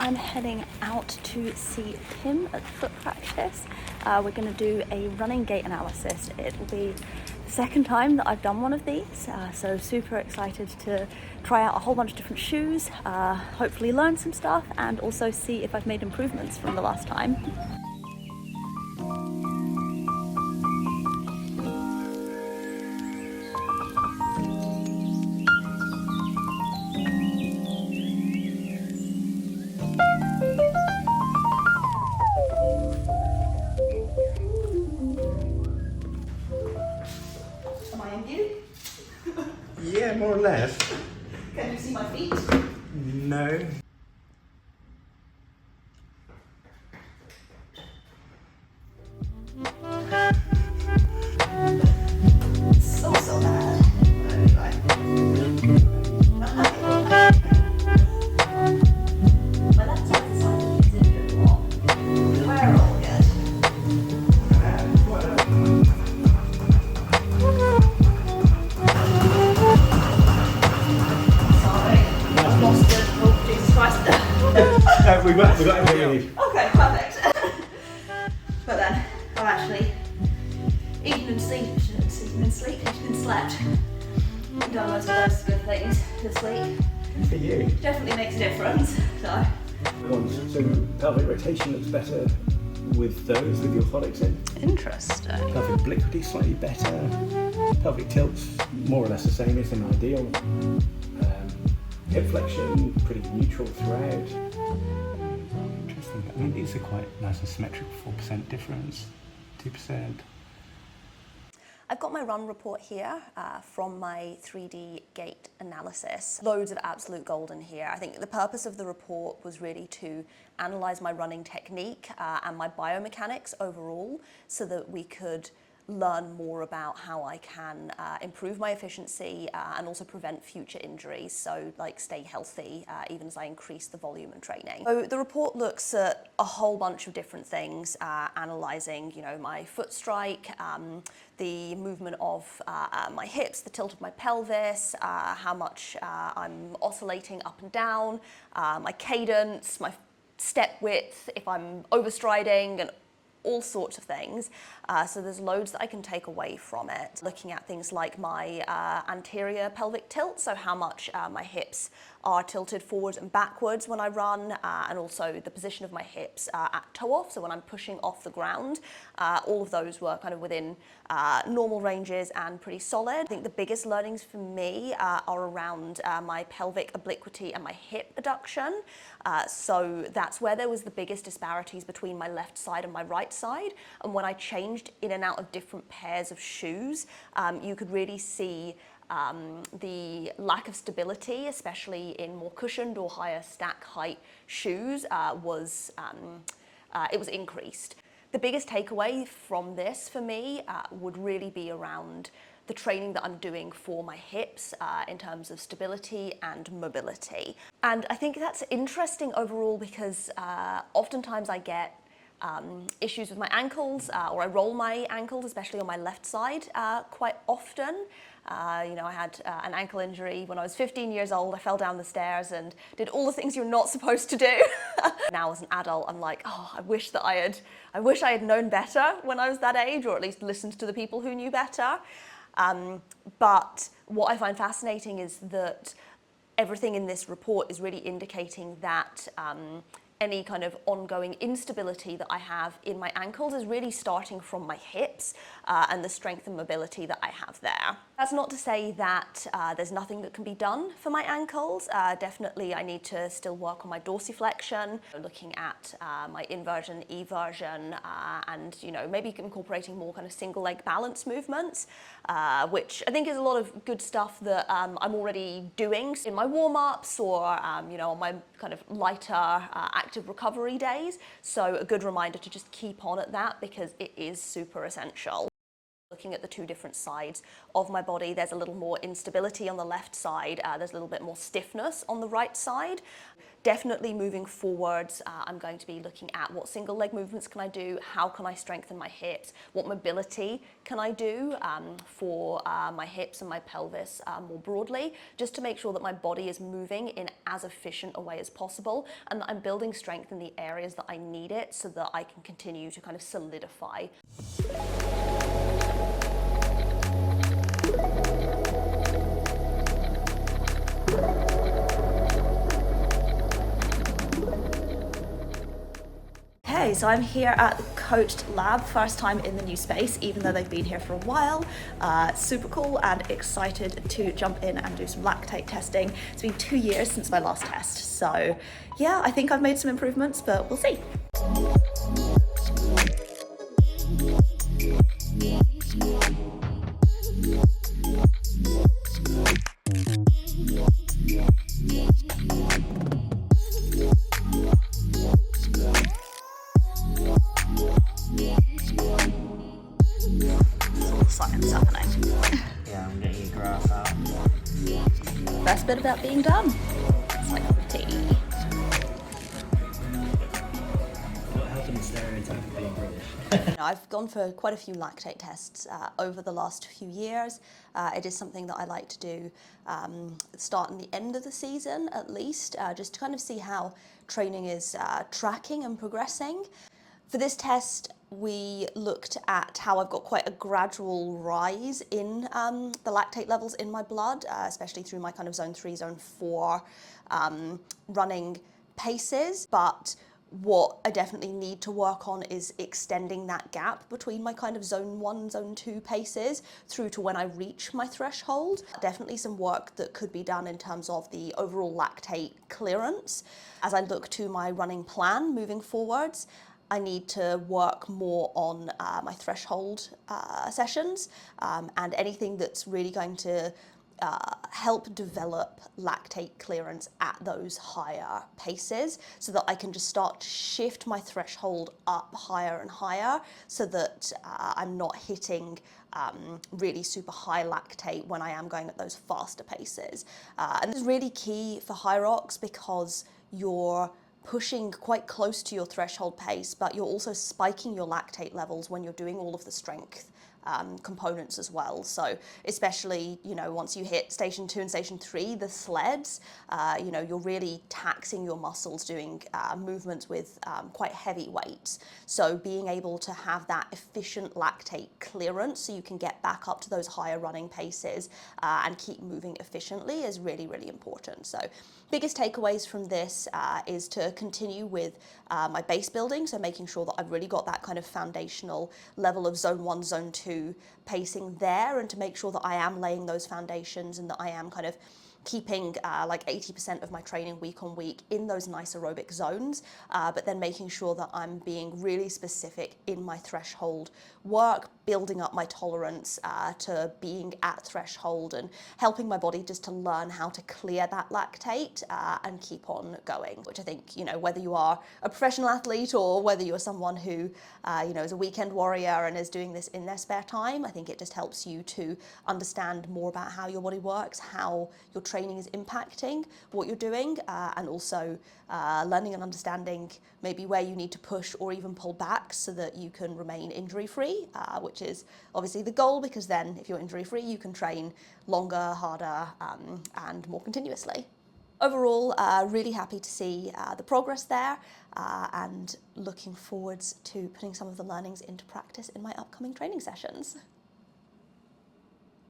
I'm heading out to see Tim at foot practice. We're going to do a running gait analysis. It will be the second time that I've done one of these, so super excited to try out a whole bunch of different shoes, hopefully learn some stuff, and also see if I've made improvements from the last time. Am I in view? Yeah, more or less. Can you see my feet? No. So bad. Anyway. My left side is injured a lot. We're all good. Sorry, I've lost it. Oh, Jesus Christ. We got everything we need. Okay, perfect. But then, I've actually eaten and slept. I've done most of those good things this week. Good for you. Definitely makes a difference. So, So pelvic rotation looks better with those, with the orthotics in. interesting. Pelvic obliquity slightly better. Pelvic tilts more or less the same, isn't ideal. Hip flexion pretty neutral throughout. Interesting. I mean, these are quite nice and symmetrical. 4% difference, 2%. I've got my run report here from my 3D gait analysis. Loads of absolute gold in here. I think the purpose of the report was really to analyse my running technique and my biomechanics overall so that we could learn more about how I can improve my efficiency and also prevent future injuries, so like stay healthy even as I increase the volume and training. So the report looks at a whole bunch of different things, analysing, you know, my foot strike, the movement of my hips, the tilt of my pelvis, how much I'm oscillating up and down, my cadence, my step width, if I'm overstriding, and all sorts of things. So there's loads that I can take away from it. Looking at things like my anterior pelvic tilt, so how much my hips are tilted forwards and backwards when I run, and also the position of my hips at toe off, so when I'm pushing off the ground. All of those were kind of within normal ranges and pretty solid. I think the biggest learnings for me are around my pelvic obliquity and my hip adduction. So that's where there was the biggest disparities between my left side and my right side. And when I changed in and out of different pairs of shoes, you could really see the lack of stability, especially in more cushioned or higher stack height shoes, was increased. The biggest takeaway from this for me would really be around the training that I'm doing for my hips in terms of stability and mobility. And I think that's interesting overall because oftentimes I get issues with my ankles, or I roll my ankles, especially on my left side, quite often. You know, I had an ankle injury when I was 15 years old. I fell down the stairs and did all the things you're not supposed to do. Now as an adult, I'm like, oh, I wish I had known better when I was that age, or at least listened to the people who knew better. But what I find fascinating is that everything in this report is really indicating that any kind of ongoing instability that I have in my ankles is really starting from my hips and the strength and mobility that I have there. That's not to say that there's nothing that can be done for my ankles. Definitely I need to still work on my dorsiflexion, looking at my inversion, eversion, and, you know, maybe incorporating more kind of single leg balance movements, which I think is a lot of good stuff that I'm already doing in my warm-ups or, you know, on my kind of lighter active recovery days. So a good reminder to just keep on at that because it is super essential. Looking at the two different sides of my body, there's a little more instability on the left side, there's a little bit more stiffness on the right side. Definitely moving forwards, I'm going to be looking at what single leg movements can I do, how can I strengthen my hips, what mobility can I do for my hips and my pelvis more broadly, just to make sure that my body is moving in as efficient a way as possible and that I'm building strength in the areas that I need it so that I can continue to kind of solidify. Okay, so I'm here at the Coached lab, first time in the new space, even though they've been here for a while. Super cool and excited to jump in and do some lactate testing. It's been 2 years since my last test, so yeah, I think I've made some improvements, but we'll see. Science happening. Yeah, I'm getting your graph out. Best bit about being done. It's like a tea. What happened to stereotype of being British? I've gone for quite a few lactate tests over the last few years. It is something that I like to do start and the end of the season at least, just to kind of see how training is tracking and progressing. For this test, we looked at how I've got quite a gradual rise in the lactate levels in my blood, especially through my kind of zone 3, zone 4 running paces. But what I definitely need to work on is extending that gap between my kind of zone 1, zone 2 paces through to when I reach my threshold. Definitely some work that could be done in terms of the overall lactate clearance. As I look to my running plan moving forwards, I need to work more on my threshold sessions and anything that's really going to help develop lactate clearance at those higher paces so that I can just start to shift my threshold up higher and higher so that I'm not hitting really super high lactate when I am going at those faster paces. And this is really key for Hyrox because you're pushing quite close to your threshold pace, but you're also spiking your lactate levels when you're doing all of the strength components as well. So especially, you know, once you hit station 2 and station 3, the sleds, you know, you're really taxing your muscles doing movements with quite heavy weights. So being able to have that efficient lactate clearance so you can get back up to those higher running paces and keep moving efficiently is really, really important. So biggest takeaways from this is to continue with my base building, so making sure that I've really got that kind of foundational level of zone 1, zone 2 pacing there, and to make sure that I am laying those foundations and that I am kind of keeping like 80% of my training week on week in those nice aerobic zones, but then making sure that I'm being really specific in my threshold work, building up my tolerance to being at threshold and helping my body just to learn how to clear that lactate and keep on going, which I think, you know, whether you are a professional athlete or whether you're someone who, you know, is a weekend warrior and is doing this in their spare time, I think it just helps you to understand more about how your body works, how your training is impacting what you're doing, and also learning and understanding maybe where you need to push or even pull back so that you can remain injury-free, which is obviously the goal, because then if you're injury-free, you can train longer, harder, and more continuously. Overall, really happy to see the progress there and looking forwards to putting some of the learnings into practice in my upcoming training sessions.